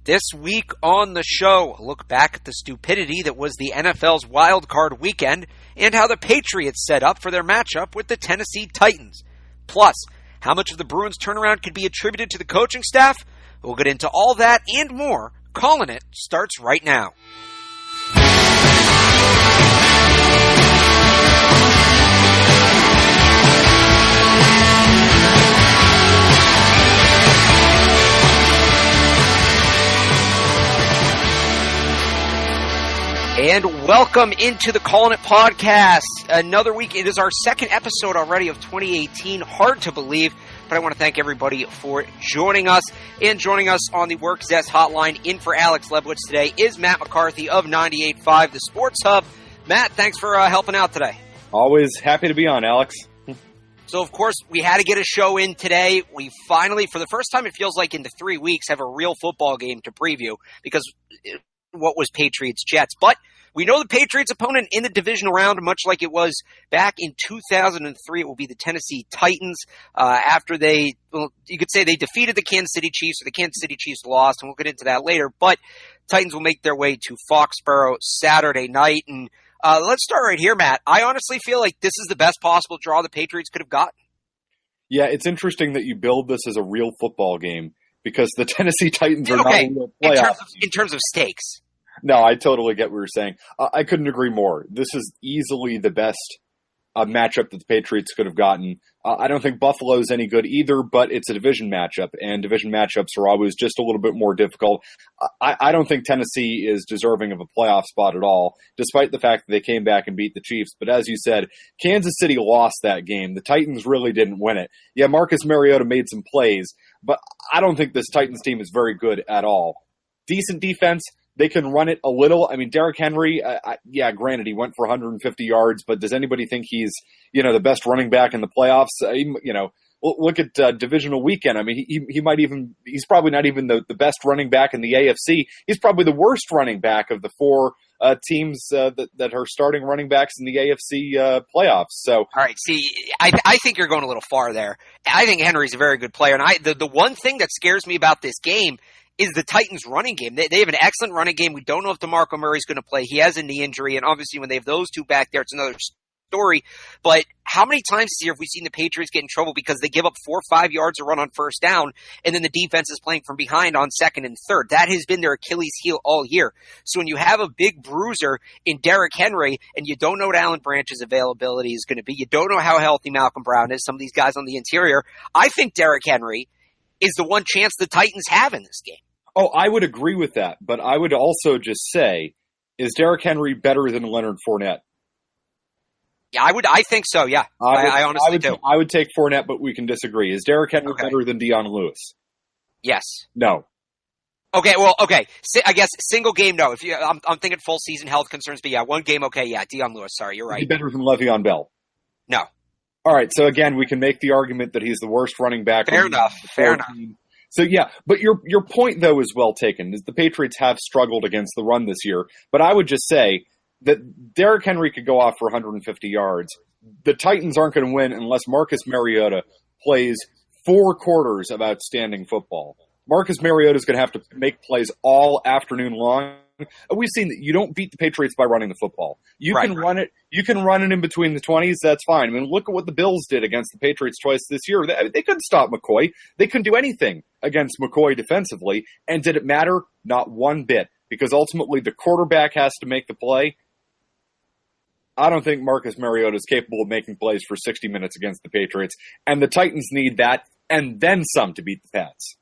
This week on the show, a look back at the stupidity that was the NFL's wild card weekend and how the Patriots set up for their matchup with the Tennessee Titans. Plus, how much of the Bruins turnaround could be attributed to the coaching staff? We'll get into all that and more. Calling It starts right now. And welcome into the Calling It podcast. Another week. It is our second episode already of 2018. Hard to believe, but I want to thank everybody for joining us. And joining us on the Work Zest hotline in for Alex Lebowitz today is Matt McCarthy of 98.5, the Sports Hub. Matt, thanks for helping out today. Always happy to be on, Alex. So, of course, we had to get a show in today. We finally, for the first time it feels like in the 3 weeks, have a real football game to preview because what was Patriots-Jets. But we know the Patriots' opponent in the divisional round, much like it was back in 2003. It will be the Tennessee Titans after they, well, you could say they defeated the Kansas City Chiefs, or the Kansas City Chiefs lost, and we'll get into that later. But Titans will make their way to Foxborough Saturday night. And let's start right here, Matt. I honestly feel like this is the best possible draw the Patriots could have gotten. Yeah, it's interesting that you build this as a real football game because the Tennessee Titans are not a real playoff team. In terms of stakes. No, I totally get what you're saying. I couldn't agree more. This is easily the best matchup that the Patriots could have gotten. I don't think Buffalo's any good either, but it's a division matchup, and division matchups are always just a little bit more difficult. I don't think Tennessee is deserving of a playoff spot at all, despite the fact that they came back and beat the Chiefs. But as you said, Kansas City lost that game. The Titans really didn't win it. Yeah, Marcus Mariota made some plays, but I don't think this Titans team is very good at all. Decent defense. They can run it a little. I mean, Derrick Henry, granted, he went for 150 yards, but does anybody think he's, the best running back in the playoffs? Look at divisional weekend. I mean, he's probably not even the best running back in the AFC. He's probably the worst running back of the four teams that are starting running backs in the AFC playoffs. So, all right, see, I think you're going a little far there. I think Henry's a very good player, and the one thing that scares me about this game is the Titans' running game. They have an excellent running game. We don't know if DeMarco Murray's going to play. He has a knee injury, and obviously when they have those two back there, it's another story. But how many times this year have we seen the Patriots get in trouble because they give up 4 or 5 yards a run on first down, and then the defense is playing from behind on second and third? That has been their Achilles heel all year. So when you have a big bruiser in Derrick Henry, and you don't know what Alan Branch's availability is going to be, you don't know how healthy Malcolm Brown is, some of these guys on the interior, I think Derrick Henry is the one chance the Titans have in this game. Oh, I would agree with that, but I would also just say, is Derrick Henry better than Leonard Fournette? Yeah, I think so, yeah. I honestly do. I would take Fournette, but we can disagree. Is Derrick Henry better than Dion Lewis? Yes. No. Okay. I guess single game, no. I'm thinking full season health concerns, but yeah, one game, okay, yeah, Dion Lewis, sorry, you're right. Is he better than Le'Veon Bell? No. All right, so again, we can make the argument that he's the worst running back. Fair enough. So, yeah, but your point, though, is well taken, is the Patriots have struggled against the run this year. But I would just say that Derrick Henry could go off for 150 yards. The Titans aren't going to win unless Marcus Mariota plays 4 quarters of outstanding football. Marcus Mariota is going to have to make plays all afternoon long. We've seen that you don't beat the Patriots by running the football. You can run it. You can run it in between the 20s. That's fine. I mean, look at what the Bills did against the Patriots twice this year. They couldn't stop McCoy. They couldn't do anything against McCoy defensively. And did it matter? Not one bit. Because ultimately the quarterback has to make the play. I don't think Marcus Mariota is capable of making plays for 60 minutes against the Patriots. And the Titans need that and then some to beat the Pats.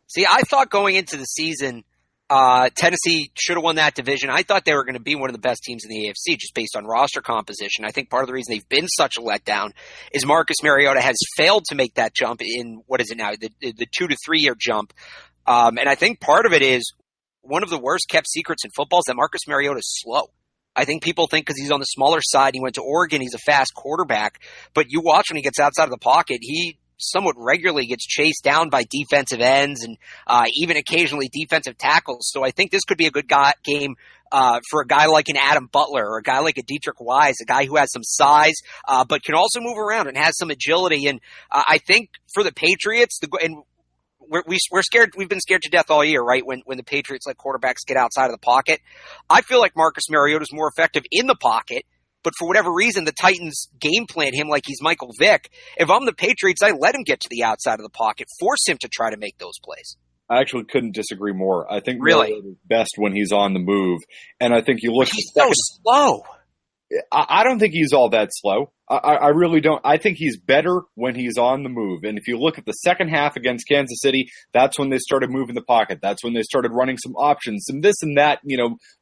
See, I thought going into the season, Tennessee should have won that division. I thought they were going to be one of the best teams in the AFC just based on roster composition. I think part of the reason they've been such a letdown is Marcus Mariota has failed to make that jump in, what is it now, the 2 to 3 year jump. And I think part of it is one of the worst kept secrets in football is that Marcus Mariota is slow. I think people think because he's on the smaller side, he went to Oregon, he's a fast quarterback. But you watch when he gets outside of the pocket, he somewhat regularly gets chased down by defensive ends and even occasionally defensive tackles. So I think this could be a good game for a guy like an Adam Butler or a guy like a Dietrich Wise, a guy who has some size but can also move around and has some agility. And I think for the Patriots, and we're scared. We've been scared to death all year, right? When the Patriots let quarterbacks get outside of the pocket, I feel like Marcus Mariota is more effective in the pocket. But for whatever reason, the Titans game plan him like he's Michael Vick. If I'm the Patriots, I let him get to the outside of the pocket, force him to try to make those plays. I actually couldn't disagree more. I think really Mariota is best when he's on the move, and I think you look. He's so slow. I don't think he's all that slow. I really don't. I think he's better when he's on the move. And if you look at the second half against Kansas City, that's when they started moving the pocket. That's when they started running some options, some this and that,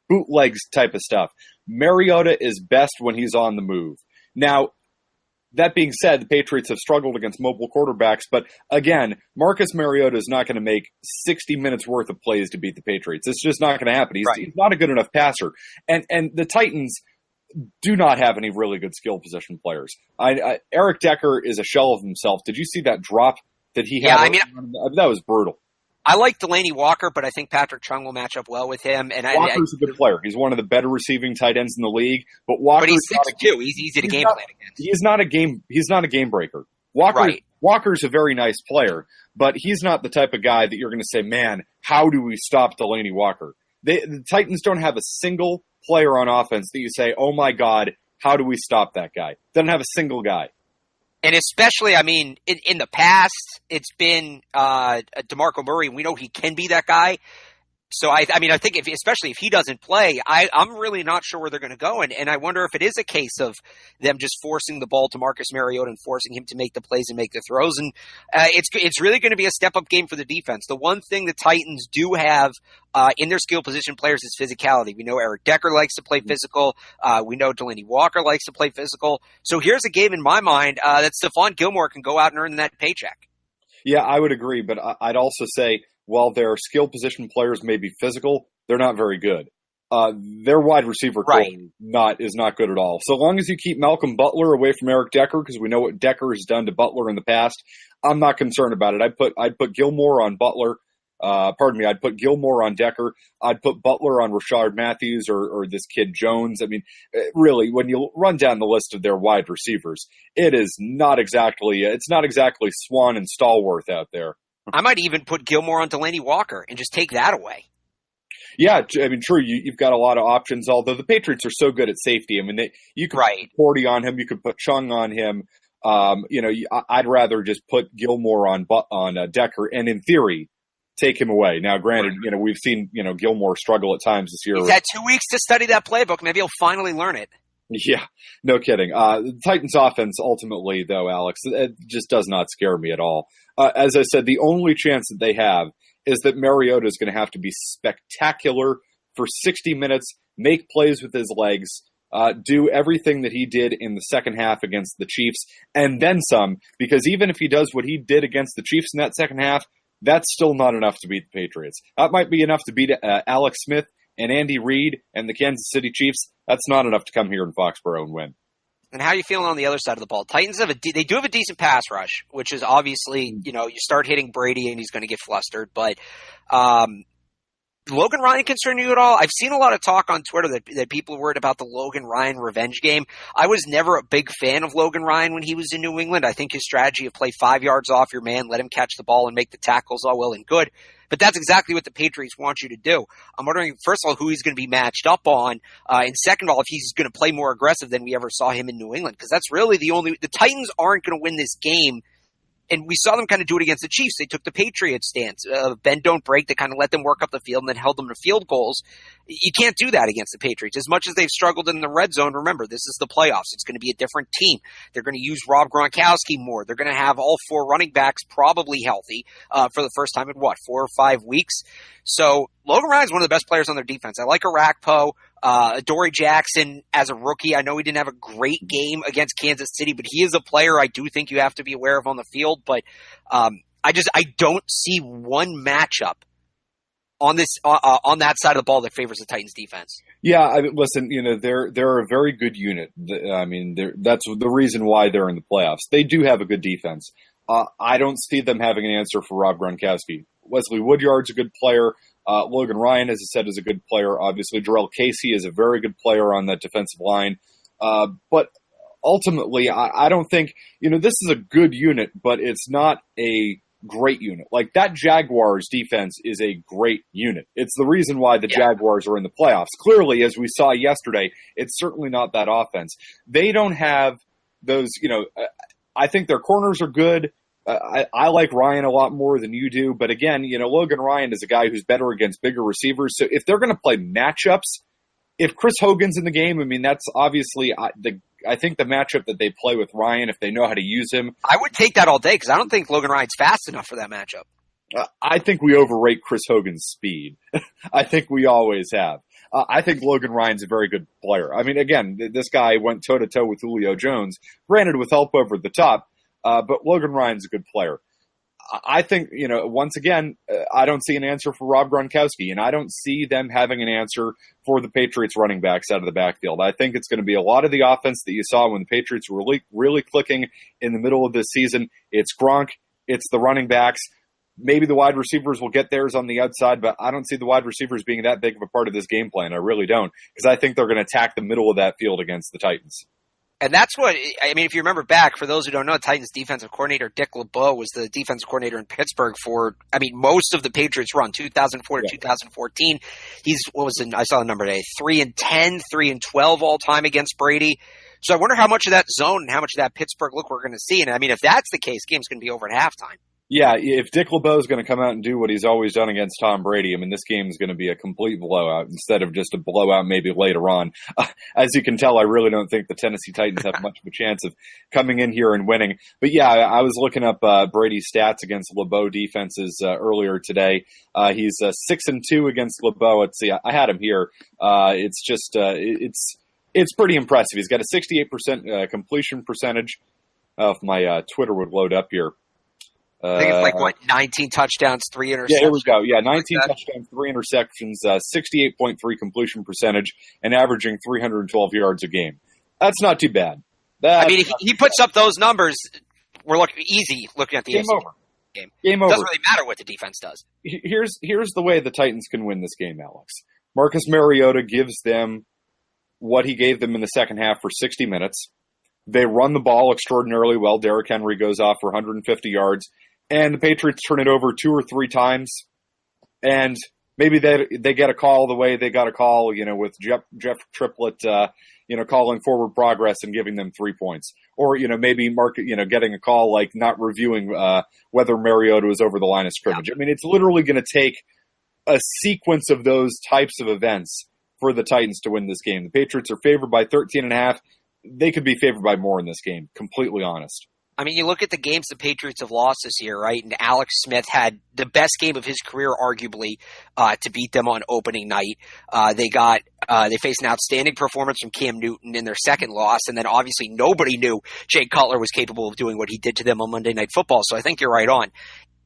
bootlegs type of stuff. Mariota is best when he's on the move. Now, that being said, the Patriots have struggled against mobile quarterbacks. But again, Marcus Mariota is not going to make 60 minutes worth of plays to beat the Patriots. It's just not going to happen. He's not a good enough passer. And the Titans do not have any really good skill position players. Eric Decker is a shell of himself. Did you see that drop that he had? Yeah, that was brutal. I like Delaney Walker, but I think Patrick Chung will match up well with him. And Walker's a good player. He's one of the better receiving tight ends in the league. But he's 6'2". He's easy to game plan against. He's not a game breaker. Walker's a very nice player, but he's not the type of guy that you're going to say, man, how do we stop Delaney Walker? The Titans don't have a single player on offense that you say, oh my God, how do we stop that guy? They don't have a single guy. And especially, in the past, it's been DeMarco Murray, and we know he can be that guy. So, I think especially if he doesn't play, I'm really not sure where they're going to go. And I wonder if it is a case of them just forcing the ball to Marcus Mariota and forcing him to make the plays and make the throws. And it's really going to be a step-up game for the defense. The one thing the Titans do have in their skill position players is physicality. We know Eric Decker likes to play physical. We know Delaney Walker likes to play physical. So here's a game in my mind that Stephon Gilmore can go out and earn that paycheck. Yeah, I would agree. But I'd also say, while their skill position players may be physical, they're not very good. Their wide receiver core is not good at all. So long as you keep Malcolm Butler away from Eric Decker, because we know what Decker has done to Butler in the past, I'm not concerned about it. I'd put Gilmore on Butler. I'd put Gilmore on Decker. I'd put Butler on Rashard Matthews or this kid Jones. Really, when you run down the list of their wide receivers, it's not exactly Swan and Stallworth out there. I might even put Gilmore on Delaney Walker and just take that away. Yeah, true. You've got a lot of options, although the Patriots are so good at safety. You could put Porty on him. You could put Chung on him. I'd rather just put Gilmore on Decker, and in theory, take him away. Now, granted, we've seen, Gilmore struggle at times this year. He's had 2 weeks to study that playbook. Maybe he'll finally learn it. Yeah, no kidding. The Titans offense ultimately, though, Alex, it just does not scare me at all. As I said, the only chance that they have is that Mariota is going to have to be spectacular for 60 minutes, make plays with his legs, do everything that he did in the second half against the Chiefs, and then some, because even if he does what he did against the Chiefs in that second half, that's still not enough to beat the Patriots. That might be enough to beat Alex Smith and Andy Reid and the Kansas City Chiefs. That's not enough to come here in Foxborough and win. And how are you feeling on the other side of the ball? Titans they do have a decent pass rush, which is obviously, you start hitting Brady and he's going to get flustered. But Logan Ryan concern you at all? I've seen a lot of talk on Twitter that people are worried about the Logan Ryan revenge game. I was never a big fan of Logan Ryan when he was in New England. I think his strategy of play 5 yards off your man, let him catch the ball and make the tackles all well and good. But that's exactly what the Patriots want you to do. I'm wondering, first of all, who he's going to be matched up on, and second of all, if he's going to play more aggressive than we ever saw him in New England, because that's really the Titans aren't going to win this game. And we saw them kind of do it against the Chiefs. They took the Patriots stance, bend, don't break. They kind of let them work up the field and then held them to field goals. You can't do that against the Patriots. As much as they've struggled in the red zone, remember, this is the playoffs. It's going to be a different team. They're going to use Rob Gronkowski more. They're going to have all four running backs probably healthy for the first time in, 4 or 5 weeks? So Logan Ryan's one of the best players on their defense. I like Arakpo. Adoree Jackson as a rookie. I know he didn't have a great game against Kansas City, but he is a player I do think you have to be aware of on the field. But I don't see one matchup on that side of the ball that favors the Titans defense. Yeah, listen, they're a very good unit. That's the reason why they're in the playoffs. They do have a good defense. I don't see them having an answer for Rob Gronkowski. Wesley Woodyard's a good player. Logan Ryan, as I said, is a good player. Obviously, Jarrell Casey is a very good player on that defensive line. But ultimately, I don't think, this is a good unit, but it's not a great unit. Like, that Jaguars defense is a great unit. It's the reason why the Jaguars are in the playoffs. Clearly, as we saw yesterday, it's certainly not that offense. They don't have those, I think their corners are good. I like Ryan a lot more than you do. But again, Logan Ryan is a guy who's better against bigger receivers. So if they're going to play matchups, if Chris Hogan's in the game, I mean, that's obviously I think the matchup that they play with Ryan, if they know how to use him. I would take that all day because I don't think Logan Ryan's fast enough for that matchup. I think we overrate Chris Hogan's speed. I think we always have. I think Logan Ryan's a very good player. I mean, again, this guy went toe-to-toe with Julio Jones, granted with help over the top, but Logan Ryan's a good player. I think, once again, I don't see an answer for Rob Gronkowski, and I don't see them having an answer for the Patriots running backs out of the backfield. I think it's going to be a lot of the offense that you saw when the Patriots were really clicking in the middle of this season. It's Gronk, it's the running backs. Maybe the wide receivers will get theirs on the outside, but I don't see the wide receivers being that big of a part of this game plan. I really don't, because I think they're going to attack the middle of that field against the Titans. And that's if you remember back, for those who don't know, Titans defensive coordinator Dick LeBeau was the defensive coordinator in Pittsburgh for, most of the Patriots run, 2004 to 2014. I saw the number today, 3-10, 3-12 all time against Brady. So I wonder how much of that zone and how much of that Pittsburgh look we're going to see. And if that's the case, game's going to be over at halftime. Yeah, if Dick LeBeau is going to come out and do what he's always done against Tom Brady, this game is going to be a complete blowout instead of just a blowout maybe later on. As you can tell, I really don't think the Tennessee Titans have much of a chance of coming in here and winning. But yeah, I was looking up Brady's stats against LeBeau defenses earlier today. He's 6-2 against LeBeau. Let's see, I had him here. It's just it's pretty impressive. He's got a 68% completion percentage. If my Twitter would load up here. I think it's 19 touchdowns, 3 interceptions. Yeah, here we go. Yeah, 19 touchdowns, 3 interceptions, 68.3 completion percentage, and averaging 312 yards a game. That's not too bad. If he puts up those numbers, we're looking at the game over. Game. Game over. It doesn't really matter what the defense does. Here's the way the Titans can win this game, Alex. Marcus Mariota gives them what he gave them in the second half for 60 minutes. They run the ball extraordinarily well. Derrick Henry goes off for 150 yards. And the Patriots turn it over 2 or 3 times, and maybe they get a call the way they got a call, with Jeff Triplett, calling forward progress and giving them 3 points, or maybe getting a call like not reviewing whether Mariota was over the line of scrimmage. Yeah. It's literally going to take a sequence of those types of events for the Titans to win this game. The Patriots are favored by 13.5. They could be favored by more in this game. Completely honest. You look at the games the Patriots have lost this year, right? And Alex Smith had the best game of his career, arguably, to beat them on opening night. They faced an outstanding performance from Cam Newton in their second loss, and then obviously nobody knew Jay Cutler was capable of doing what he did to them on Monday Night Football. So I think you're right on.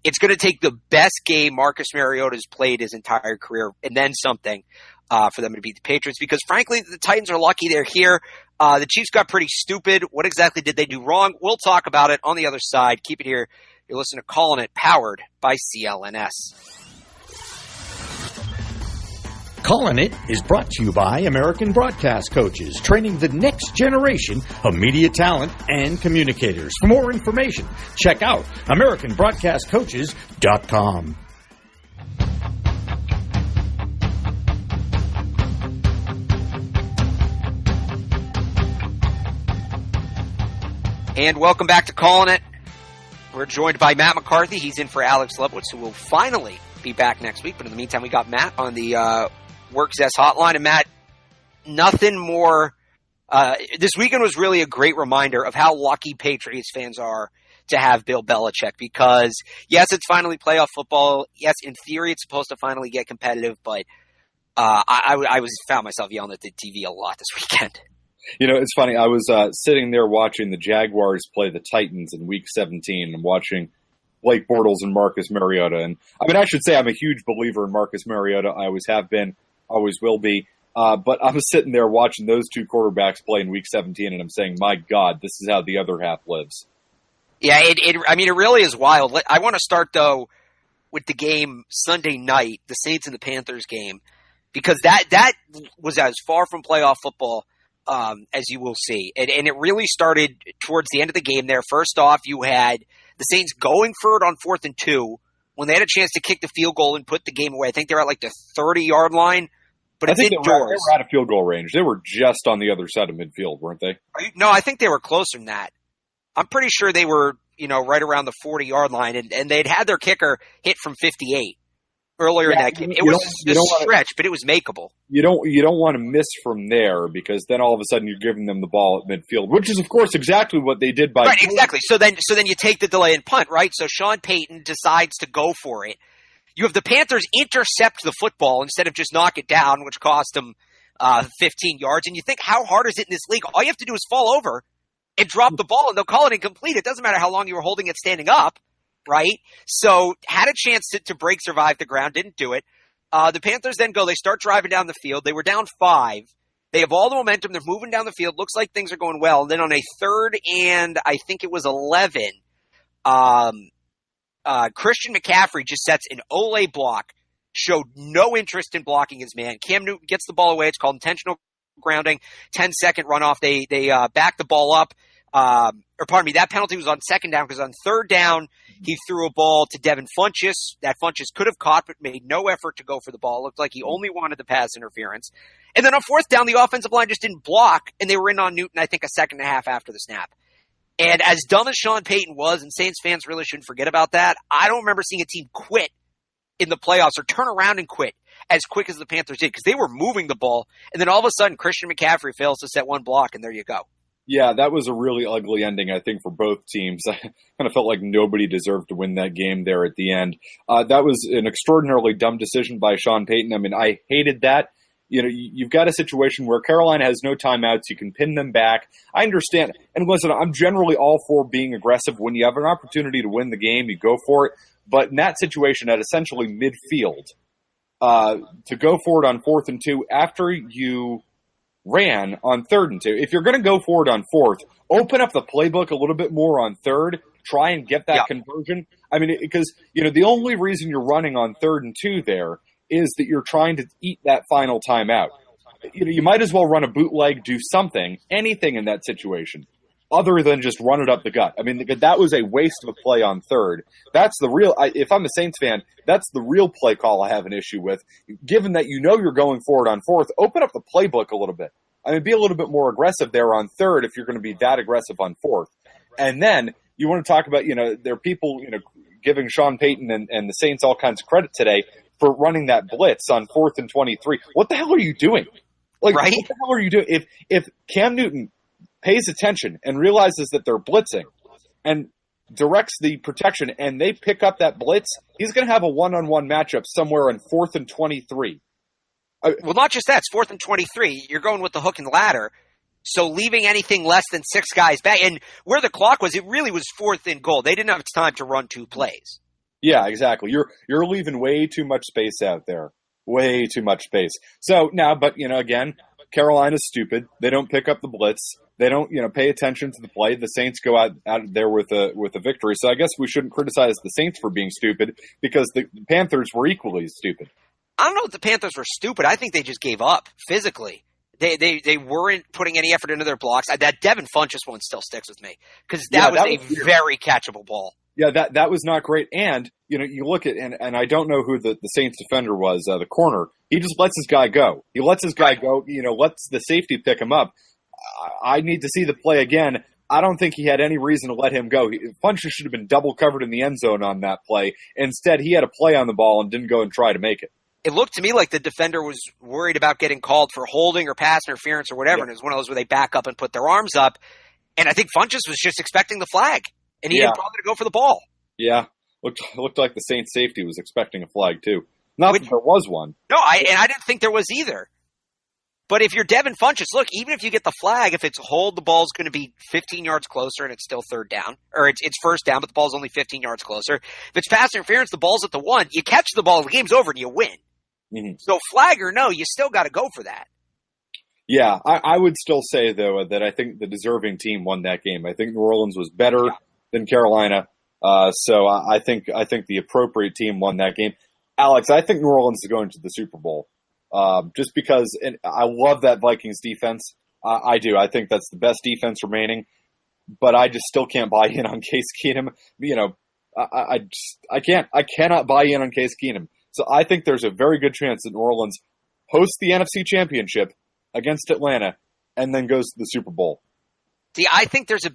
It's going to take the best game Marcus Mariota's played his entire career, and then something, for them to beat the Patriots, because frankly, the Titans are lucky they're here. The Chiefs got pretty stupid. What exactly did they do wrong? We'll talk about it on the other side. Keep it here. You're listening to Calling It, powered by CLNS. Calling It is brought to you by American Broadcast Coaches, training the next generation of media talent and communicators. For more information, check out AmericanBroadcastCoaches.com. And welcome back to Calling It. We're joined by Matt McCarthy. He's in for Alex Lebowitz, who will finally be back next week. But in the meantime, we got Matt on the WorkZest hotline. And Matt, nothing more. This weekend was really a great reminder of how lucky Patriots fans are to have Bill Belichick, because yes, it's finally playoff football. Yes, in theory, it's supposed to finally get competitive, but I found myself yelling at the TV a lot this weekend. It's funny. I was sitting there watching the Jaguars play the Titans in Week 17 and watching Blake Bortles and Marcus Mariota. And I should say I'm a huge believer in Marcus Mariota. I always have been, always will be. But I was sitting there watching those two quarterbacks play in Week 17, and I'm saying, my God, this is how the other half lives. Yeah, it really is wild. I want to start, though, with the game Sunday night, the Saints and the Panthers game, because that was as far from playoff football as you will see. And it really started towards the end of the game there. First off, you had the Saints going for it on 4th and 2 when they had a chance to kick the field goal and put the game away. I think they're at like the 30-yard line, but it's indoors. They were out of field goal range. They were just on the other side of midfield, weren't they? No, I think they were closer than that. I'm pretty sure they were, right around the 40-yard line, and they'd had their kicker hit from 58 earlier in that game. It was a stretch, but it was makeable. You don't want to miss from there, because then all of a sudden you're giving them the ball at midfield, which is, of course, exactly what they did by... Right, exactly. So then you take the delay and punt, right? So Sean Payton decides to go for it. You have the Panthers intercept the football instead of just knock it down, which cost them 15 yards. And you think, how hard is it in this league? All you have to do is fall over and drop the ball, and they'll call it incomplete. It doesn't matter how long you were holding it standing up, right? So had a chance to break, survive the ground, didn't do it. The Panthers then they start driving down the field. They were down 5. They have all the momentum. They're moving down the field. Looks like things are going well. And then on a 3rd and I think it was 11, Christian McCaffrey just sets an Ole block, showed no interest in blocking his man. Cam Newton gets the ball away. It's called intentional grounding, 10-second runoff. They back the ball up. That penalty was on 2nd down, because on 3rd down, he threw a ball to Devin Funchess. That Funchess could have caught, but made no effort to go for the ball. It looked like he only wanted the pass interference. And then on 4th down, the offensive line just didn't block, and they were in on Newton, I think, a second and a half after the snap. And as dumb as Sean Payton was, and Saints fans really shouldn't forget about that, I don't remember seeing a team quit in the playoffs or turn around and quit as quick as the Panthers did, because they were moving the ball, and then all of a sudden Christian McCaffrey fails to set one block, and there you go. Yeah, that was a really ugly ending, I think, for both teams. I kind of felt like nobody deserved to win that game there at the end. That was an extraordinarily dumb decision by Sean Payton. I mean, I hated that. You've got a situation where Carolina has no timeouts. You can pin them back. I understand. And listen, I'm generally all for being aggressive. When you have an opportunity to win the game, you go for it. But in that situation, at essentially midfield, to go for it on 4th and 2 after you ran on 3rd and 2. If you're going to go for it on 4th, open up the playbook a little bit more on 3rd. Try and get that conversion. I mean, because, the only reason you're running on 3rd and 2 there is that you're trying to eat that final timeout. You might as well run a bootleg, do something, anything in that situation, other than just run it up the gut. I mean, that was a waste of a play on 3rd. That's the real, if I'm a Saints fan, that's the real play call I have an issue with. Given that you're going forward on 4th, open up the playbook a little bit. I mean, be a little bit more aggressive there on 3rd if you're going to be that aggressive on 4th. And then you want to talk about, there are people, giving Sean Payton and the Saints all kinds of credit today for running that blitz on 4th and 23. What the hell are you doing? Right? What the hell are you doing? If Cam Newton pays attention and realizes that they're blitzing and directs the protection and they pick up that blitz, he's going to have a one-on-one matchup somewhere on 4th and 23. Well, not just that. It's 4th and 23. You're going with the hook and ladder. So leaving anything less than 6 guys back. And where the clock was, it really was 4th and goal. They didn't have time to run 2 plays. Yeah, exactly. You're leaving way too much space out there. Way too much space. So now, but, again, Carolina's stupid. They don't pick up the blitz. They don't, pay attention to the play. The Saints go out there with a victory. So I guess we shouldn't criticize the Saints for being stupid, because the Panthers were equally stupid. I don't know if the Panthers were stupid. I think they just gave up physically. They weren't putting any effort into their blocks. That Devin Funchess one still sticks with me, because that was a very catchable ball. Yeah, that was not great. And, you look at, and I don't know who the Saints defender was, the corner. He just lets his guy go. He lets his guy go, lets the safety pick him up. I need to see the play again. I don't think he had any reason to let him go. Funchess should have been double covered in the end zone on that play. Instead, he had a play on the ball and didn't go and try to make it. It looked to me like the defender was worried about getting called for holding or pass interference or whatever, and it was one of those where they back up and put their arms up. And I think Funchess was just expecting the flag, and he didn't bother to go for the ball. Yeah, looked like the Saints safety was expecting a flag too. Not that there was one. No, I didn't think there was either. But if you're Devin Funchess, look, even if you get the flag, if it's hold, the ball's going to be 15 yards closer and it's still 3rd down. Or it's 1st down, but the ball's only 15 yards closer. If it's pass interference, the ball's at the 1. You catch the ball, the game's over, and you win. Mm-hmm. So flag or no, you still got to go for that. Yeah, I would still say, though, that I think the deserving team won that game. I think New Orleans was better than Carolina. So I think the appropriate team won that game. Alex, I think New Orleans is going to the Super Bowl. Just because, and I love that Vikings defense. I do. I think that's the best defense remaining. but I just still can't buy in on Case Keenum. You know, I cannot buy in on Case Keenum. So I think there's a very good chance that New Orleans hosts the NFC Championship against Atlanta and then goes to the Super Bowl. See, I think the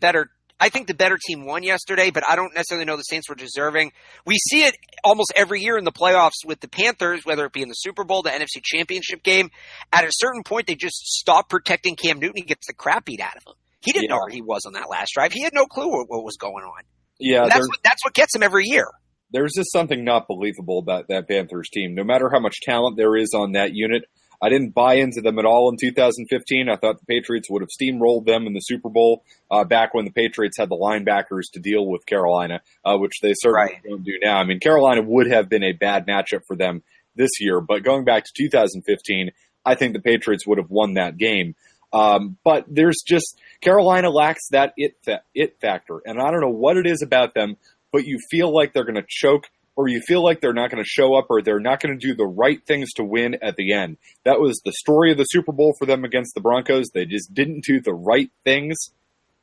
better team won yesterday, but I don't necessarily know the Saints were deserving. We see it almost every year in the playoffs with the Panthers, whether it be in the Super Bowl, the NFC Championship game. At a certain point, they just stop protecting Cam Newton. He gets the crap beat out of him. He didn't know where he was on that last drive. He had no clue what was going on. Yeah, that's what gets him every year. There's just something not believable about that Panthers team. No matter how much talent there is on that unit, I didn't buy into them at all in 2015. I thought the Patriots would have steamrolled them in the Super Bowl back when the Patriots had the linebackers to deal with Carolina, which they certainly don't do now. I mean, Carolina would have been a bad matchup for them this year, but going back to 2015, I think the Patriots would have won that game. But there's just Carolina lacks that it factor, and I don't know what it is about them, but you feel like they're going to choke, or you feel like they're not going to show up, or they're not going to do the right things to win at the end. That was the story of the Super Bowl for them against the Broncos. They just didn't do the right things,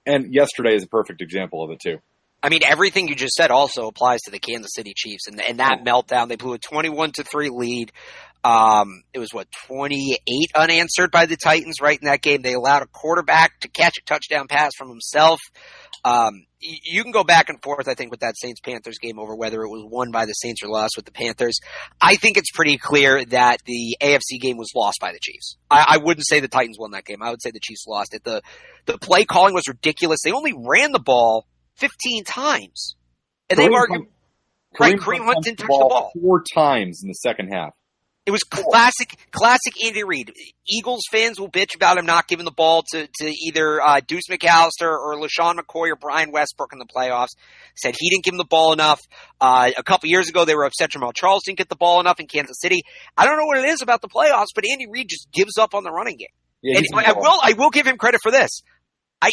and yesterday is a perfect example of it too. I mean, everything you just said also applies to the Kansas City Chiefs and that meltdown. They blew a 21-3 lead. It was 28 unanswered by the Titans right in that game. They allowed a quarterback to catch a touchdown pass from himself. You can go back and forth, I think, with that Saints-Panthers game over whether it was won by the Saints or lost with the Panthers. I think it's pretty clear that the AFC game was lost by the Chiefs. I wouldn't say the Titans won that game. I would say the Chiefs lost it. The play calling was ridiculous. They only ran the ball 15 times. And they've argued, Kareem Hunt didn't touch the ball 4 times in the second half. It was classic Andy Reid. Eagles fans will bitch about him not giving the ball to either Deuce McAllister or LaShawn McCoy or Brian Westbrook in the playoffs. Said he didn't give him the ball enough. A couple years ago, they were upset Jamal Charles didn't get the ball enough in Kansas City. I don't know what it is about the playoffs, but Andy Reid just gives up on the running game. Yeah, and I will give him credit for this.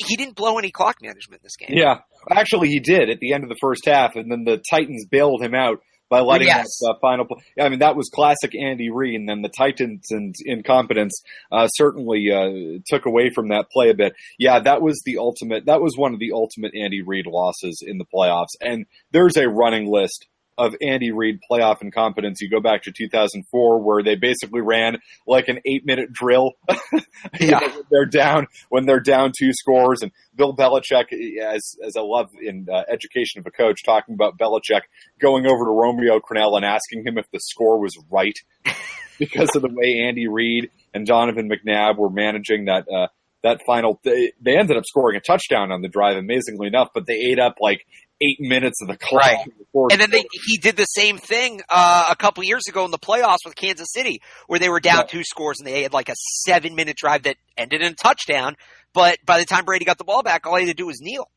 He didn't blow any clock management this game. Yeah, actually he did at the end of the first half, and then the Titans bailed him out by letting that final play. I mean, that was classic Andy Reid, and then the Titans' incompetence certainly took away from that play a bit. Yeah, that was one of the ultimate Andy Reid losses in the playoffs, and there's a running list of Andy Reid playoff incompetence. You go back to 2004, where they basically ran like an 8-minute drill. Yeah. when they're down 2 scores, and Bill Belichick, as I love in Education of a Coach, talking about Belichick going over to Romeo Crennel and asking him if the score was right because of the way Andy Reid and Donovan McNabb were managing that final. They ended up scoring a touchdown on the drive, amazingly enough, but they ate up like 8 minutes of the clock. Right. And then he did the same thing a couple years ago in the playoffs with Kansas City, where they were down 2 scores and they had like a 7-minute drive that ended in a touchdown. But by the time Brady got the ball back, all he had to do was kneel.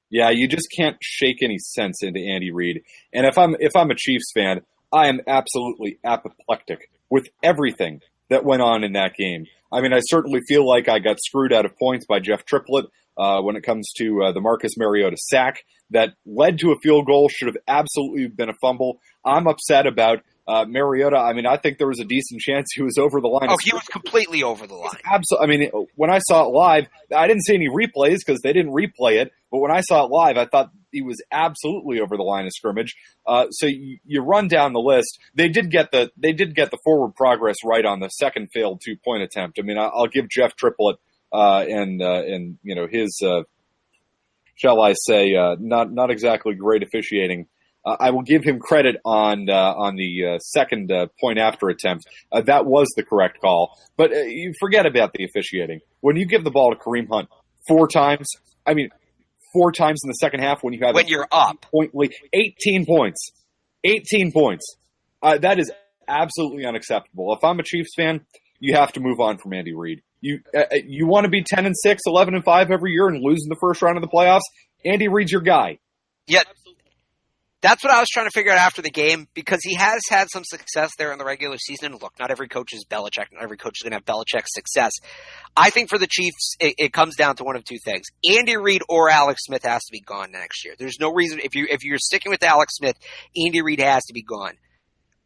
Yeah, you just can't shake any sense into Andy Reid. And if I'm a Chiefs fan, I am absolutely apoplectic with everything that went on in that game. I mean, I certainly feel like I got screwed out of points by Jeff Triplett when it comes to the Marcus Mariota sack that led to a field goal, should have absolutely been a fumble. I'm upset about Mariota. I mean, I think there was a decent chance he was over the line. Oh, he was completely over the line. Absolutely. I mean, when I saw it live, I didn't see any replays because they didn't replay it. But when I saw it live, I thought he was absolutely over the line of scrimmage. So you run down the list. They did get the forward progress right on the second failed 2-point attempt. I mean, I'll give Jeff Triplett and you know his shall I say not exactly great officiating. I will give him credit on the second point after attempt. That was the correct call. But you forget about the officiating. When you give the ball to Kareem Hunt 4 times, I mean 4 times in the second half when you have you're up. 18 points. 18 points. That is absolutely unacceptable. If I'm a Chiefs fan, you have to move on from Andy Reid. You want to be 10-6, 11-5 every year and lose in the first round of the playoffs? Andy Reid's your guy. Yeah, that's what I was trying to figure out after the game, because he has had some success there in the regular season. Look, not every coach is Belichick. Not every coach is going to have Belichick's success. I think for the Chiefs, it comes down to one of 2 things. Andy Reid or Alex Smith has to be gone next year. There's no reason. If you're sticking with Alex Smith, Andy Reid has to be gone.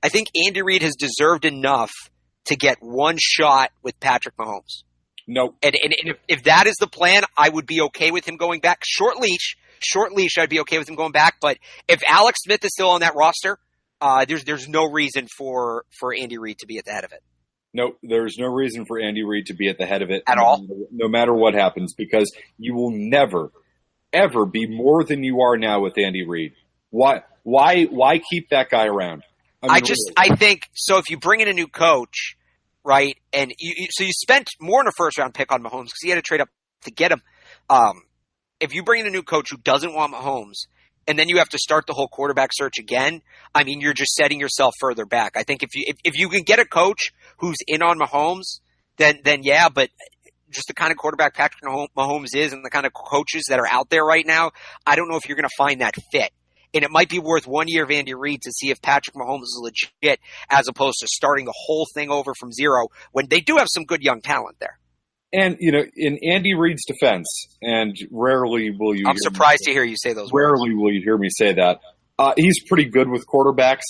I think Andy Reid has deserved enough to get one shot with Patrick Mahomes. Nope. And if that is the plan, I would be okay with him going back. Short leash, I'd be okay with him going back. But if Alex Smith is still on that roster, there's no reason for Andy Reid to be at the head of it. Nope, there's no reason for Andy Reid to be at the head of it at all. No matter what happens, because you will never, ever be more than you are now with Andy Reid. Why keep that guy around? I think so. If you bring in a new coach, right, and you spent more in a first round pick on Mahomes because he had to trade up to get him. If you bring in a new coach who doesn't want Mahomes, and then you have to start the whole quarterback search again, I mean, you're just setting yourself further back. I think if you can get a coach who's in on Mahomes, then yeah, but just the kind of quarterback Patrick Mahomes is and the kind of coaches that are out there right now, I don't know if you're going to find that fit. And it might be worth 1 year of Andy Reid to see if Patrick Mahomes is legit as opposed to starting the whole thing over from zero when they do have some good young talent there. And, in Andy Reid's defense, and rarely will you... I'm surprised to hear you say those words. Rarely will you hear me say that. He's pretty good with quarterbacks.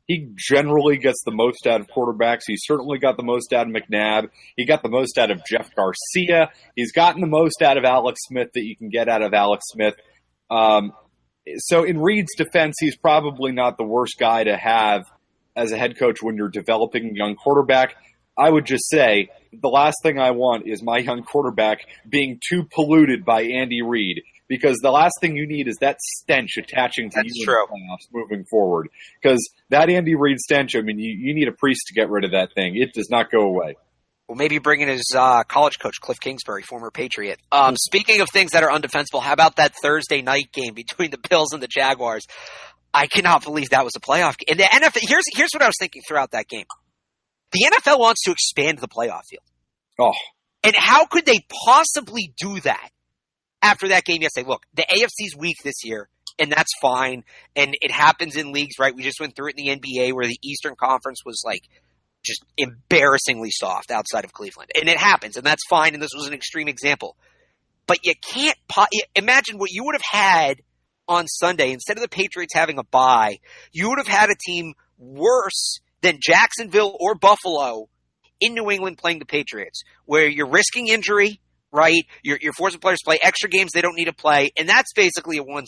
He generally gets the most out of quarterbacks. He certainly got the most out of McNabb. He got the most out of Jeff Garcia. He's gotten the most out of Alex Smith that you can get out of Alex Smith. So in Reid's defense, he's probably not the worst guy to have as a head coach when you're developing a young quarterback. I would just say the last thing I want is my young quarterback being too polluted by Andy Reid, because the last thing you need is that stench attaching to you in the playoffs moving forward. Because that Andy Reid stench, I mean, you need a priest to get rid of that thing. It does not go away. Well, maybe bring in his college coach, Cliff Kingsbury, former Patriot. Speaking of things that are undefensible, how about that Thursday night game between the Bills and the Jaguars? I cannot believe that was a playoff game. And the NFL, here's what I was thinking throughout that game. The NFL wants to expand the playoff field. Oh. And how could they possibly do that after that game yesterday? Look, the AFC's weak this year, and that's fine. And it happens in leagues, right? We just went through it in the NBA where the Eastern Conference was like just embarrassingly soft outside of Cleveland. And it happens, and that's fine, and this was an extreme example. But you can't imagine what you would have had on Sunday. Instead of the Patriots having a bye, you would have had a team worse than Jacksonville or Buffalo in New England playing the Patriots, where you're risking injury, right? You're forcing players to play extra games they don't need to play, and that's basically a 1-16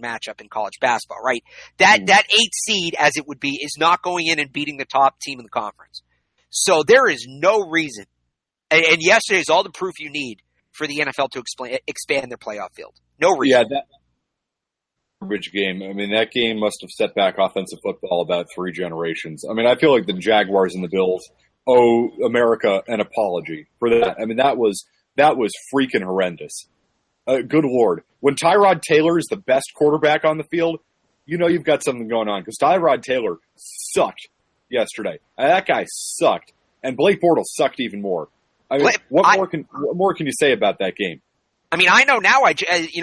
matchup in college basketball, right? That 8 seed, as it would be, is not going in and beating the top team in the conference. So there is no reason, and yesterday is all the proof you need for the NFL to expand their playoff field. No reason. Yeah, that garbage game. I mean, that game must have set back offensive football about 3 generations. I mean, I feel like the Jaguars and the Bills owe America an apology for that. I mean, that was freaking horrendous. Good Lord. When Tyrod Taylor is the best quarterback on the field, you know you've got something going on, because Tyrod Taylor sucked yesterday. That guy sucked. And Blake Bortles sucked even more. I mean, what more can you say about that game? I mean, I know now,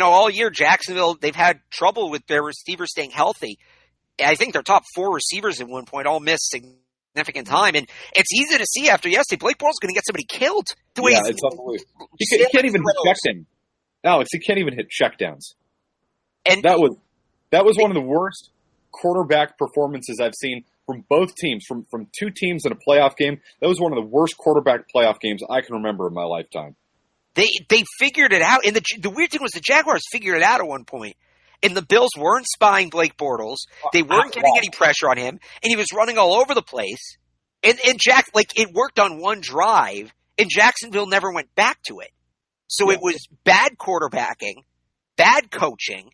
all year Jacksonville, they've had trouble with their receivers staying healthy. I think their top 4 receivers at one point all missed significant time. And it's easy to see after yesterday, Blake Bortles is going to get somebody killed. It's unbelievable. He can't even hit checkdowns. Alex, he can't even hit checkdowns. And that was one of the worst quarterback performances I've seen from both teams, from 2 teams in a playoff game. That was one of the worst quarterback playoff games I can remember in my lifetime. They figured it out. And the weird thing was the Jaguars figured it out at one point. And the Bills weren't spying Blake Bortles. They weren't getting any pressure on him. And he was running all over the place. And it worked on one drive. And Jacksonville never went back to it. So it was bad quarterbacking, bad coaching.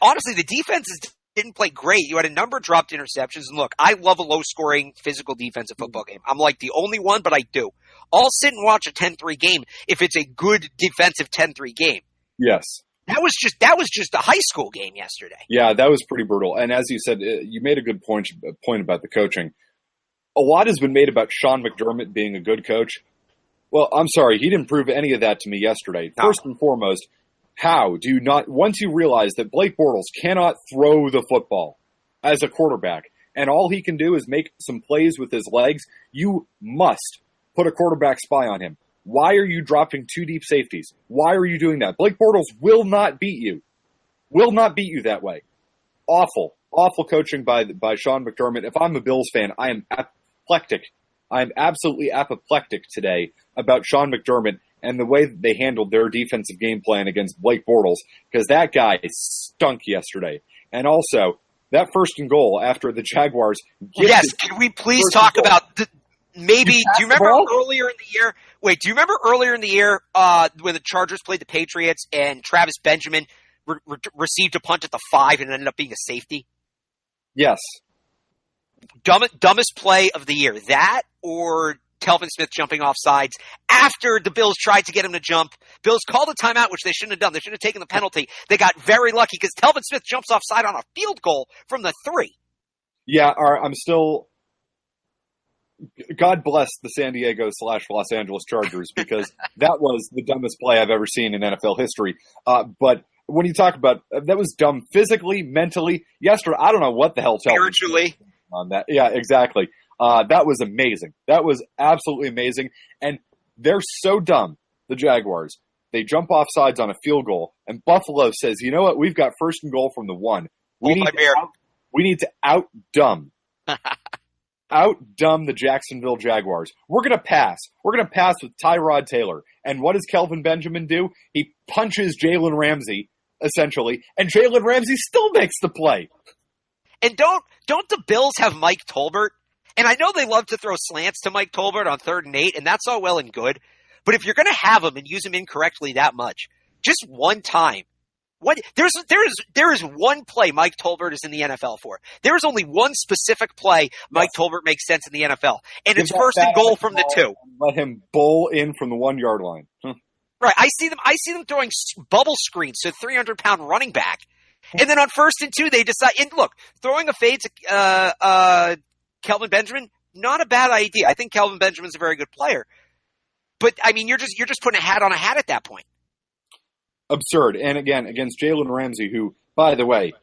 Honestly, the defenses didn't play great. You had a number of dropped interceptions. And look, I love a low-scoring physical defensive football game. I'm like the only one, but I do. I'll sit and watch a 10-3 game if it's a good defensive 10-3 game. Yes. That was just a high school game yesterday. Yeah, that was pretty brutal. And as you said, you made a good point about the coaching. A lot has been made about Sean McDermott being a good coach. Well, I'm sorry, he didn't prove any of that to me yesterday. No. First and foremost, how do you not, once you realize that Blake Bortles cannot throw the football as a quarterback, and all he can do is make some plays with his legs, you must put a quarterback spy on him. Why are you dropping 2 deep safeties? Why are you doing that? Blake Bortles will not beat you. Will not beat you that way. Awful coaching by Sean McDermott. If I'm a Bills fan, I am apoplectic I'm absolutely apoplectic today about Sean McDermott and the way that they handled their defensive game plan against Blake Bortles, because that guy stunk yesterday. And also, that first and goal after the Jaguars. Yes, can we please talk about maybe? Do you remember earlier in the year? Wait, do you remember earlier in the year when the Chargers played the Patriots and Travis Benjamin received a punt at the 5 and ended up being a safety? Yes. Dumbest play of the year. That or Telvin Smith jumping off sides after the Bills tried to get him to jump. Bills called a timeout, which they shouldn't have done. They should have taken the penalty. They got very lucky because Telvin Smith jumps offside on a field goal from the 3. Yeah, I'm still... God bless the San Diego / Los Angeles Chargers, because that was the dumbest play I've ever seen in NFL history. But when you talk about that was dumb physically, mentally, yesterday, I don't know what the hell. Spiritually. On that. Yeah, exactly. That was amazing. That was absolutely amazing. And they're so dumb, the Jaguars. They jump off sides on a field goal, and Buffalo says, you know what? We've got first and goal from the 1. We need to out-dumb. Out-dumb the Jacksonville Jaguars. We're going to pass. We're going to pass with Tyrod Taylor. And what does Kelvin Benjamin do? He punches Jalen Ramsey, essentially, and Jalen Ramsey still makes the play. And don't the Bills have Mike Tolbert? And I know they love to throw slants to Mike Tolbert on 3rd and 8, and that's all well and good. But if you're going to have him and use him incorrectly that much, just one time. There is one play Mike Tolbert is in the NFL for. There is only one specific play Mike Tolbert makes sense in the NFL, and it's first and goal from the 2. Let him bowl in from the 1-yard line. Right. I see them throwing bubble screens to a 300-pound running back. And then on 1st and 2, they decide, and look, throwing a fade to Kelvin Benjamin, not a bad idea. I think Kelvin Benjamin's a very good player. But I mean, you're just putting a hat on a hat at that point. Absurd. And again, against Jalen Ramsey, who, by the way,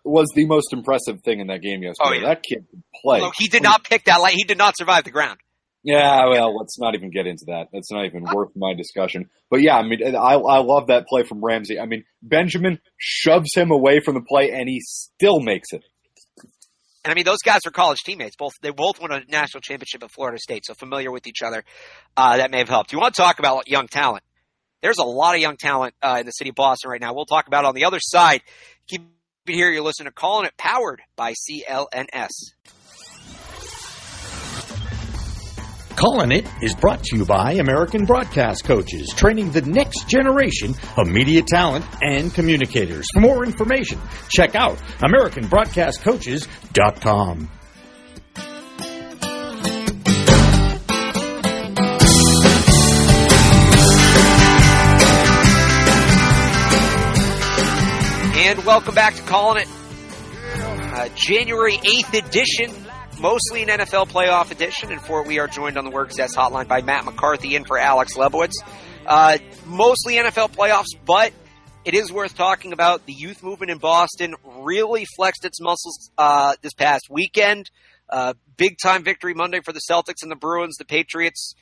was the most impressive thing in that game yesterday. Oh, yeah. That kid could play. Well, he did not pick that light. He did not survive the ground. Yeah, well, let's not even get into that. That's not even worth my discussion. But yeah, I mean, I love that play from Ramsey. I mean, Benjamin shoves him away from the play, and he still makes it. And I mean, those guys are college teammates. They both won a national championship at Florida State, so familiar with each other. That may have helped. You want to talk about young talent? There's a lot of young talent in the city of Boston right now. We'll talk about it on the other side. Keep it here. You're listening to Calling It, powered by CLNS. Calling It is brought to you by American Broadcast Coaches, training the next generation of media talent and communicators. For more information, check out AmericanBroadcastCoaches.com. And welcome back to Calling It, January 8th edition, mostly an NFL playoff edition, and for it we are joined on the WorkZest hotline by Matt McCarthy in for Alex Lebowitz. Mostly NFL playoffs, but it is worth talking about. The youth movement in Boston really flexed its muscles this past weekend. Big-time victory Monday for the Celtics and the Bruins, the Patriots.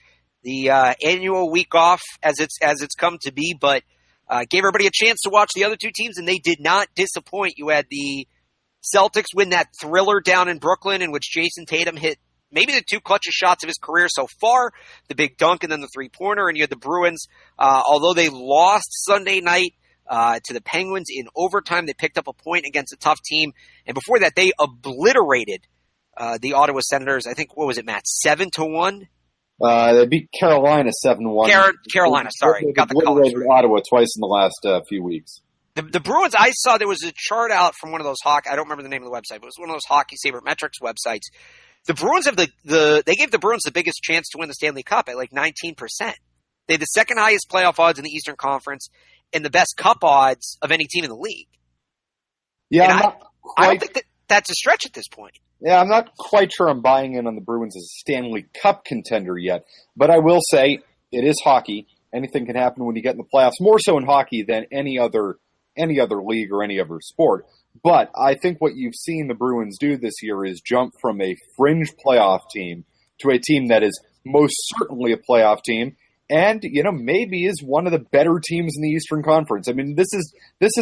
The annual week off as it's come to be, but gave everybody a chance to watch the other two teams, and they did not disappoint. You had the Celtics win that thriller down in Brooklyn, in which Jason Tatum hit maybe the 2 clutchest shots of his career so far, the big dunk and then the 3-pointer. And you had the Bruins, although they lost Sunday night to the Penguins in overtime, they picked up a point against a tough team. And before that, they obliterated the Ottawa Senators. I think, what was it, Matt, 7-1? They beat Carolina 7-1. Carolina, sorry. Got the colors right. Ottawa twice in the last few weeks. The Bruins, I saw there was a chart out from one of those I don't remember the name of the website, but it was one of those Hockey Sabermetrics websites. The Bruins have they gave the Bruins the biggest chance to win the Stanley Cup at like 19%. They had the second highest playoff odds in the Eastern Conference and the best cup odds of any team in the league. Yeah, I don't think that's a stretch at this point. Yeah, I'm not quite sure I'm buying in on the Bruins as a Stanley Cup contender yet, but I will say it is hockey. Anything can happen when you get in the playoffs, more so in hockey than any other league or any other sport. But I think what you've seen the Bruins do this year is jump from a fringe playoff team to a team that is most certainly a playoff team, and maybe is one of the better teams in the Eastern Conference. I mean, this is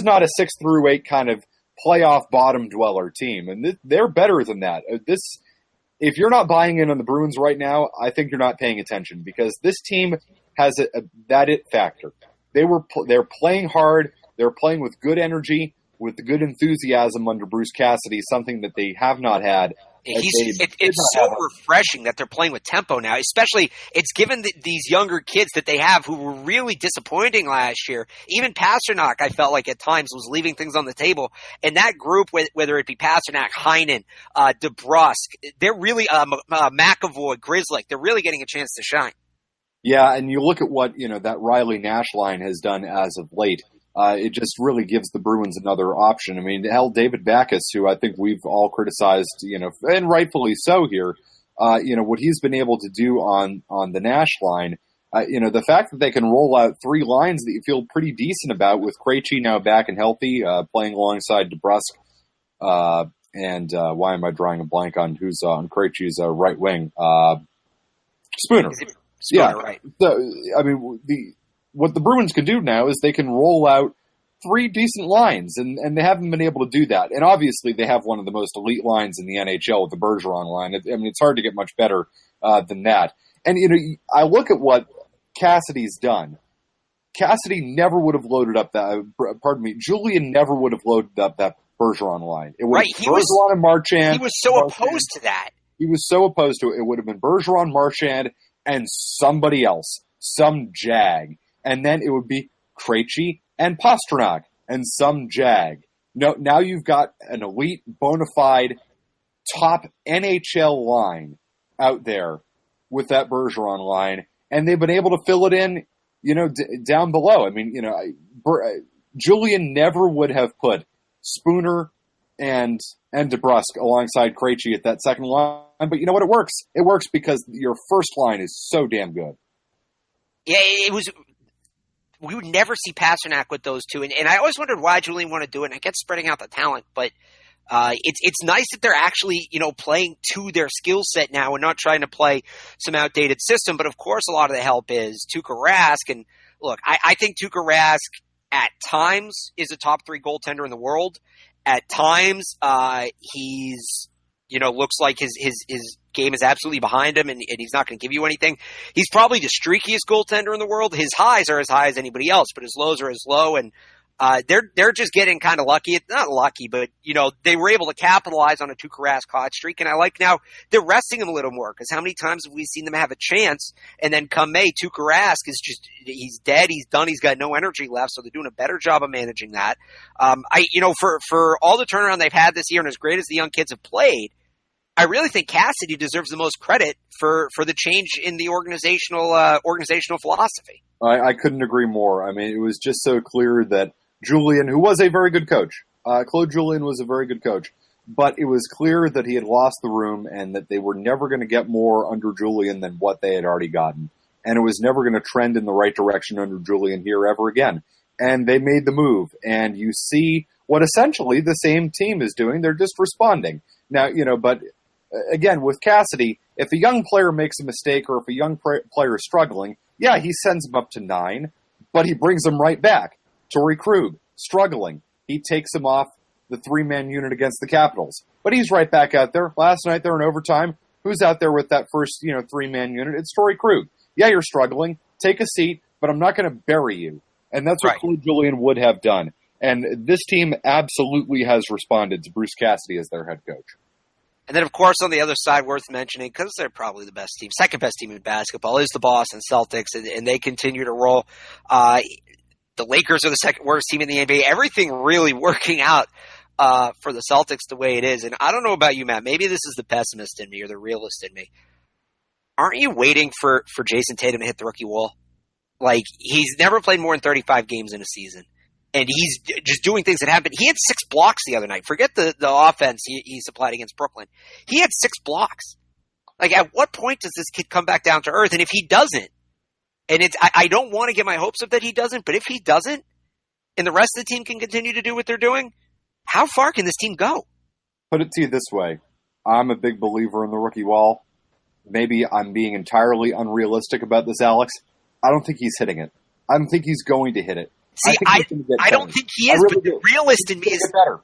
not a 6 through 8 kind of playoff bottom dweller team, and they're better than that. if you're not buying in on the Bruins right now, I think you're not paying attention, because this team has that it factor. They're playing hard. They're playing with good energy, with good enthusiasm under Bruce Cassidy, something that they have not had. It's so refreshing that they're playing with tempo now. Especially, it's given these younger kids that they have who were really disappointing last year. Even Pastrnak, I felt like at times was leaving things on the table. And that group, whether it be Pastrnak, Heinen, DeBrusk, they're really McAvoy, Grzelcyk, they're really getting a chance to shine. Yeah, and you look at what that Riley Nash line has done as of late. It just really gives the Bruins another option. I mean, hell, David Backes, who I think we've all criticized, and rightfully so here, what he's been able to do on the Nash line, the fact that they can roll out three lines that you feel pretty decent about, with Krejci now back and healthy, playing alongside DeBrusk, and why am I drawing a blank on who's on Krejci's right wing? Spooner. Spooner, right. So, I mean, what the Bruins can do now is they can roll out three decent lines, and they haven't been able to do that. And obviously, they have one of the most elite lines in the NHL with the Bergeron line. I mean, it's hard to get much better than that. And, I look at what Cassidy's done. Cassidy never would have loaded up Julian never would have loaded up that Bergeron line. It would have been Bergeron and Marchand. He was so opposed to that. He was so opposed to it. It would have been Bergeron, Marchand, and somebody else, some jag. And then it would be Krejci and Pastrnak and some jag. No, now you've got an elite, bona fide, top NHL line out there with that Bergeron line, and they've been able to fill it in, down below. I mean, Julian never would have put Spooner and DeBrusk alongside Krejci at that second line, but you know what? It works. It works because your first line is so damn good. Yeah, it was. We would never see Pastrnak with those two, and I always wondered why Julian wanted to do it. And I get spreading out the talent, but it's nice that they're actually playing to their skill set now and not trying to play some outdated system. But of course, a lot of the help is Tuukka Rask. And look, I think Tuukka Rask at times is a top 3 goaltender in the world. At times, he's looks like his game is absolutely behind him, and he's not going to give you anything. He's probably the streakiest goaltender in the world. His highs are as high as anybody else, but his lows are as low, and they're just getting kind of lucky. Not lucky, but they were able to capitalize on a Tuukka Rask hot streak, and I like now they're resting him a little more, because how many times have we seen them have a chance, and then come May, Tuukka Rask is just he's dead, he's done, he's got no energy left. So they're doing a better job of managing that. For all the turnaround they've had this year, and as great as the young kids have played, I really think Cassidy deserves the most credit for the change in the organizational philosophy. I couldn't agree more. I mean, it was just so clear that Julian, who was a very good coach, Claude Julien was a very good coach, but it was clear that he had lost the room and that they were never going to get more under Julien than what they had already gotten. And it was never going to trend in the right direction under Julien here ever again. And they made the move. And you see what essentially the same team is doing. They're just responding. Now, but again, with Cassidy, if a young player makes a mistake or if a young player is struggling, yeah, he sends him up to 9, but he brings him right back. Torrey Krug, struggling. He takes him off the 3-man unit against the Capitals. But he's right back out there. Last night there in overtime, who's out there with that first 3-man unit? It's Torrey Krug. Yeah, you're struggling. Take a seat, but I'm not going to bury you. And that's what Claude Julien would have done. And this team absolutely has responded to Bruce Cassidy as their head coach. And then, of course, on the other side, worth mentioning, because they're probably the best team, second best team in basketball, is the Boston Celtics, and they continue to roll. The Lakers are the second worst team in the NBA. Everything really working out for the Celtics the way it is. And I don't know about you, Matt. Maybe this is the pessimist in me or the realist in me. Aren't you waiting for Jason Tatum to hit the rookie wall? Like, he's never played more than 35 games in a season. And he's just doing things that happen. He had 6 blocks the other night. Forget the offense he supplied against Brooklyn. He had 6 blocks. Like, at what point does this kid come back down to earth? And if he doesn't, and I don't want to get my hopes up that he doesn't, but if he doesn't, and the rest of the team can continue to do what they're doing, how far can this team go? Put it to you this way. I'm a big believer in the rookie wall. Maybe I'm being entirely unrealistic about this, Alex. I don't think he's hitting it. I don't think he's going to hit it. See, I don't think he is, really but the realist in me is better.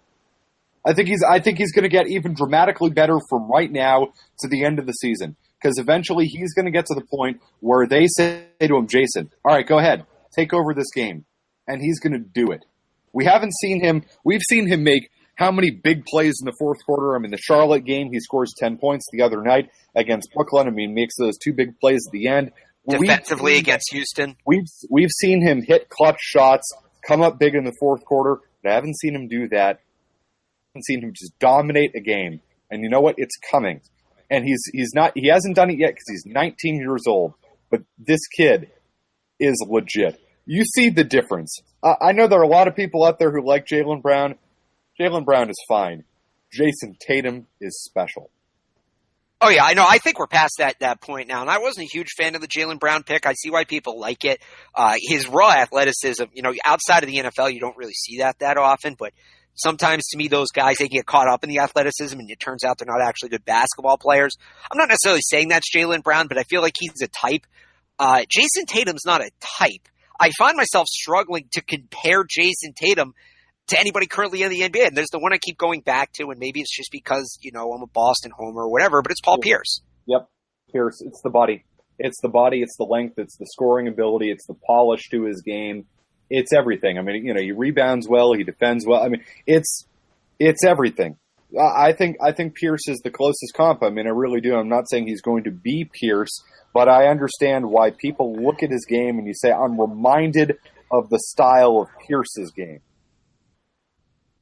I think he's going to get even dramatically better from right now to the end of the season. Because eventually he's going to get to the point where they say to him, Jason, all right, go ahead, take over this game. And he's going to do it. We've seen him make how many big plays in the fourth quarter? I mean, the Charlotte game, he scores 10 points the other night against Brooklyn. I mean, makes those two big plays at the end. Defensively against Houston. We've seen him hit clutch shots, come up big in the fourth quarter, but I haven't seen him do that. I haven't seen him just dominate a game. And you know what? It's coming. And he hasn't done it yet because he's 19 years old. But this kid is legit. You see the difference. I know there are a lot of people out there who like Jaylen Brown. Jaylen Brown is fine. Jason Tatum is special. Oh, yeah, I know. I think we're past that point now. And I wasn't a huge fan of the Jaylen Brown pick. I see why people like it. His raw athleticism, outside of the NFL, you don't really see that often. But sometimes, to me, those guys, they get caught up in the athleticism, and it turns out they're not actually good basketball players. I'm not necessarily saying that's Jaylen Brown, but I feel like he's a type. Jason Tatum's not a type. I find myself struggling to compare Jason Tatum to anybody currently in the NBA. And there's the one I keep going back to, and maybe it's just because, I'm a Boston homer or whatever, but it's Paul Pierce. Yep. Pierce. It's the body. It's the length, it's the scoring ability, it's the polish to his game. It's everything. I mean, he rebounds well, he defends well. I mean, it's everything. I think Pierce is the closest comp. I mean, I really do. I'm not saying he's going to be Pierce, but I understand why people look at his game and you say, I'm reminded of the style of Pierce's game.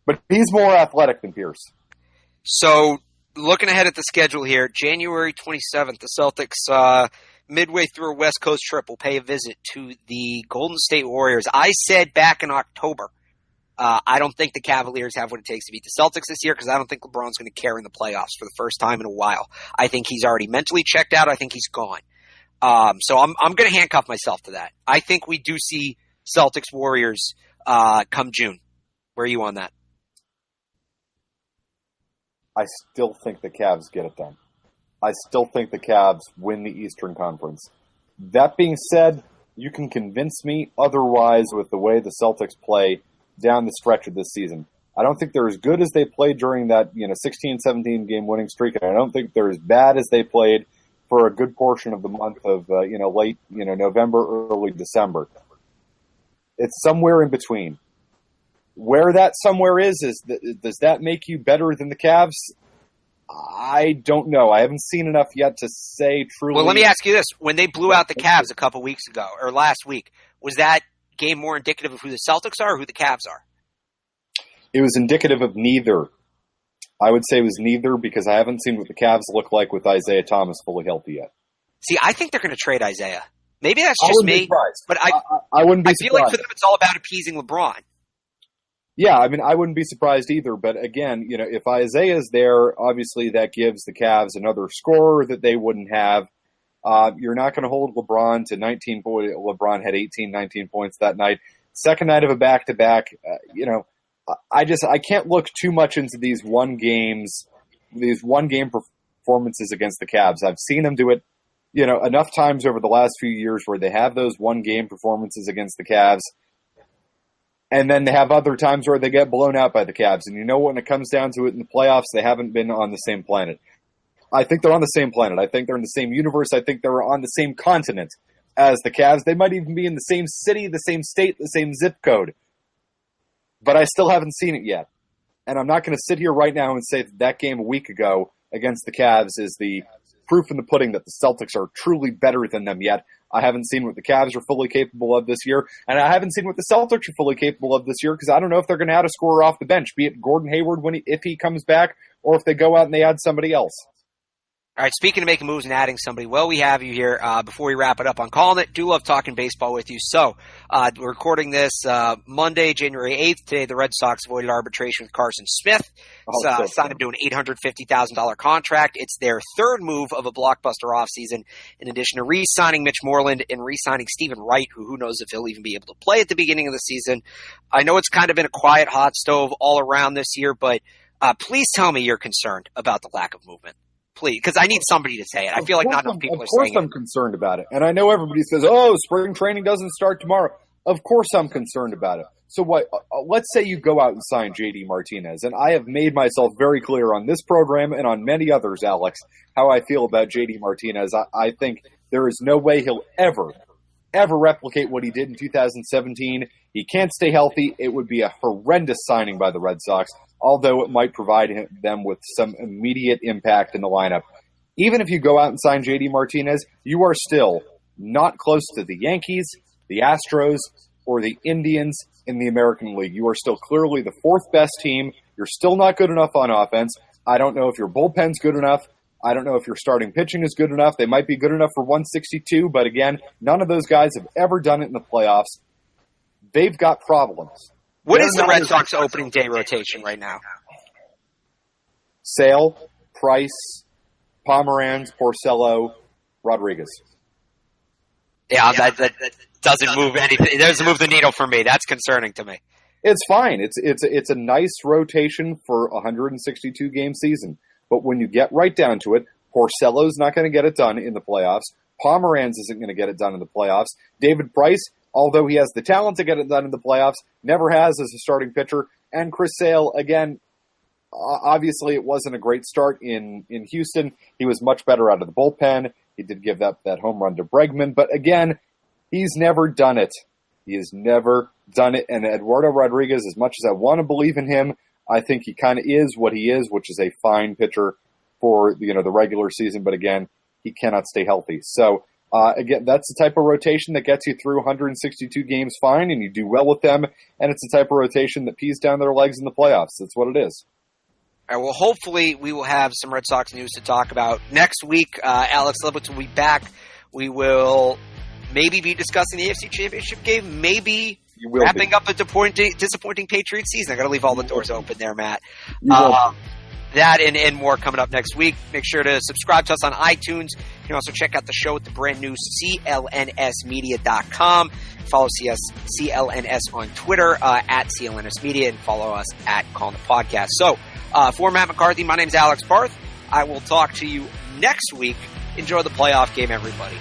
But he's more athletic than Pierce. So, looking ahead at the schedule here, January 27th, the Celtics, midway through a West Coast trip, will pay a visit to the Golden State Warriors. I said back in October, I don't think the Cavaliers have what it takes to beat the Celtics this year because I don't think LeBron's going to care in the playoffs for the first time in a while. I think he's already mentally checked out. I think he's gone. So I'm going to handcuff myself to that. I think we do see Celtics Warriors come June. Where are you on that? I still think the Cavs get it done. I still think the Cavs win the Eastern Conference. That being said, you can convince me otherwise with the way the Celtics play down the stretch of this season. I don't think they're as good as they played during that 16-17 game winning streak, and I don't think they're as bad as they played for a good portion of the month of late November, early December. It's somewhere in between. Where that somewhere is does that make you better than the Cavs? I don't know. I haven't seen enough yet to say truly. Well, let me ask you this. When they blew out the Cavs a couple weeks ago, or last week, was that game more indicative of who the Celtics are or who the Cavs are? It was indicative of neither. I would say it was neither because I haven't seen what the Cavs look like with Isaiah Thomas fully healthy yet. See, I think they're going to trade Isaiah. Maybe that's just me, but I wouldn't be surprised. I feel like for them it's all about appeasing LeBron. Yeah, I mean, I wouldn't be surprised either. But again, if Isaiah's there, obviously that gives the Cavs another scorer that they wouldn't have. You're not going to hold LeBron to 19 points. LeBron had 18, 19 points that night. Second night of a back-to-back. I can't look too much into these one-game performances against the Cavs. I've seen them do it, enough times over the last few years where they have those one-game performances against the Cavs. And then they have other times where they get blown out by the Cavs. And when it comes down to it in the playoffs, they haven't been on the same planet. I think they're on the same planet. I think they're in the same universe. I think they're on the same continent as the Cavs. They might even be in the same city, the same state, the same zip code. But I still haven't seen it yet. And I'm not going to sit here right now and say that game a week ago against the Cavs is the proof in the pudding that the Celtics are truly better than them yet. I haven't seen what the Cavs are fully capable of this year, and I haven't seen what the Celtics are fully capable of this year because I don't know if they're going to add a scorer off the bench, be it Gordon Hayward if he comes back, or if they go out and they add somebody else. All right, speaking of making moves and adding somebody, well, we have you here. Before we wrap it up on Calling It, do love talking baseball with you. So, we're recording this Monday, January 8th. Today, the Red Sox avoided arbitration with Carson Smith. Signed him to an $850,000 contract. It's their third move of a blockbuster offseason, in addition to re-signing Mitch Moreland and re-signing Stephen Wright, who knows if he'll even be able to play at the beginning of the season. I know it's kind of been a quiet hot stove all around this year, but please tell me you're concerned about the lack of movement. Please, because I need somebody to say it. I feel like not enough people are saying it. Of course I'm concerned about it. And I know everybody says, spring training doesn't start tomorrow. Of course I'm concerned about it. So what? Let's say you go out and sign J.D. Martinez, and I have made myself very clear on this program and on many others, Alex, how I feel about J.D. Martinez. I think there is no way he'll ever replicate what he did in 2017. He can't stay healthy. It would be a horrendous signing by the Red Sox, although it might provide them with some immediate impact in the lineup. Even if you go out and sign J.D. Martinez, you are still not close to the Yankees, the Astros, or the Indians in the American League. You are still clearly the fourth best team. You're still not good enough on offense. I don't know if your bullpen's good enough. I don't know if your starting pitching is good enough. They might be good enough for 162, but again, none of those guys have ever done it in the playoffs. They've got problems. What is the Red Sox opening day rotation right now? Sale, Price, Pomeranz, Porcello, Rodriguez. Yeah, that doesn't move anything. It doesn't move the needle for me. That's concerning to me. It's fine. It's a nice rotation for a 162 game season. But when you get right down to it, Porcello's not going to get it done in the playoffs. Pomeranz isn't going to get it done in the playoffs. David Price, although he has the talent to get it done in the playoffs, never has as a starting pitcher. And Chris Sale, again, obviously it wasn't a great start in Houston. He was much better out of the bullpen. He did give up that home run to Bregman. But again, he's never done it. He has never done it. And Eduardo Rodriguez, as much as I want to believe in him, I think he kind of is what he is, which is a fine pitcher for the regular season. But again, he cannot stay healthy. So again, that's the type of rotation that gets you through 162 games fine, and you do well with them. And it's the type of rotation that pees down their legs in the playoffs. That's what it is. All right, well, hopefully we will have some Red Sox news to talk about next week. Alex Lebowitz will be back. We will maybe be discussing the AFC Championship game, maybe wrapping up a disappointing Patriots season. I got to leave all the doors open there, Matt. That and more coming up next week. Make sure to subscribe to us on iTunes. You can also check out the show at the brand new clnsmedia.com. Follow CLNS on Twitter at CLNS Media, and follow us at Calling the Podcast. So, for Matt McCarthy, my name's Alex Barth. I will talk to you next week. Enjoy the playoff game, everybody.